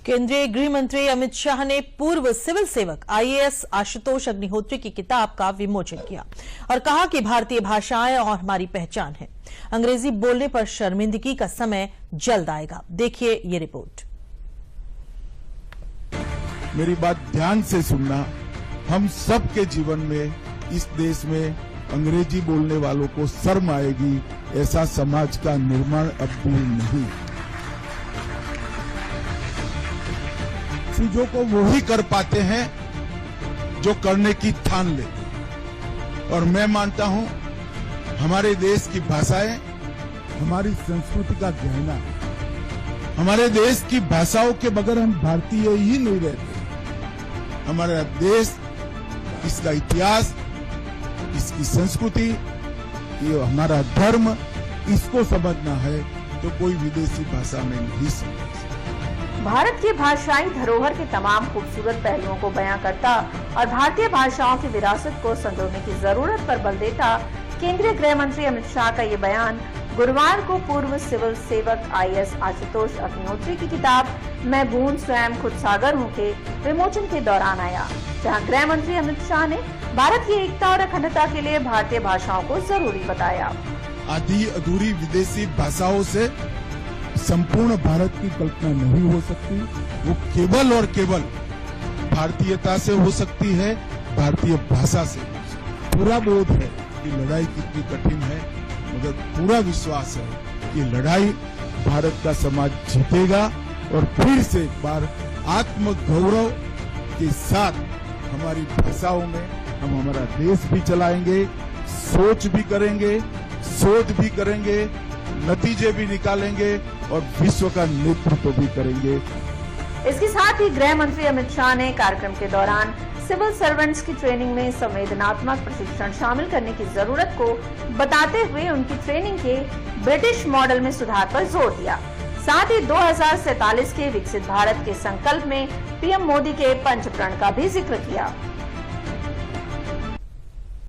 केंद्रीय गृह मंत्री अमित शाह ने पूर्व सिविल सेवक आईएएस आशुतोष अग्निहोत्री की किताब का विमोचन किया और कहा कि भारतीय भाषाएं और हमारी पहचान है। अंग्रेजी बोलने पर शर्मिंदगी का समय जल्द आएगा। देखिए ये रिपोर्ट। मेरी बात ध्यान से सुनना। हम सबके जीवन में इस देश में अंग्रेजी बोलने वालों को शर्म आएगी, ऐसा समाज का निर्माण अब भी नहीं। चीजों को वो ही कर पाते हैं जो करने की ठान लेते। और मैं मानता हूं हमारे देश की भाषाएं हमारी संस्कृति का गहना है। हमारे देश की भाषाओं के बगैर हम भारतीय ही नहीं रहते। हमारा देश, इसका इतिहास, इसकी संस्कृति, ये हमारा धर्म, इसको समझना है तो कोई विदेशी भाषा में नहीं समझ। भारत की भाषाई धरोहर के तमाम खूबसूरत पहलुओं को बयां करता और भारतीय भाषाओं की विरासत को संजोने की जरूरत पर बल देता केंद्रीय गृह मंत्री अमित शाह का ये बयान गुरुवार को पूर्व सिविल सेवक आईएएस आशुतोष अग्निहोत्री की किताब मैं बूंद स्वयं खुद सागर हूँ के विमोचन के दौरान आया, जहाँ गृह मंत्री अमित शाह ने भारत की एकता और अखंडता के लिए भारतीय भाषाओं को जरूरी बताया। आधी अधूरी विदेशी भाषाओं से संपूर्ण भारत की कल्पना नहीं हो सकती। वो केवल और केवल भारतीयता से हो सकती है, भारतीय भाषा से। पूरा बोध है कि लड़ाई कितनी कठिन है, मगर पूरा विश्वास है कि लड़ाई भारत का समाज जीतेगा और फिर से एक बार आत्मगौरव के साथ हमारी भाषाओं में हम हमारा देश भी चलाएंगे, सोच भी करेंगे, शोध भी करेंगे, नतीजे भी निकालेंगे और विश्व का नेतृत्व भी करेंगे। इसके साथ ही गृह मंत्री अमित शाह ने कार्यक्रम के दौरान सिविल सर्वेंट्स की ट्रेनिंग में संवेदनात्मक प्रशिक्षण शामिल करने की जरूरत को बताते हुए उनकी ट्रेनिंग के ब्रिटिश मॉडल में सुधार पर जोर दिया। साथ ही 2047 के विकसित भारत के संकल्प में पीएम मोदी के पंचप्रण का भी जिक्र किया।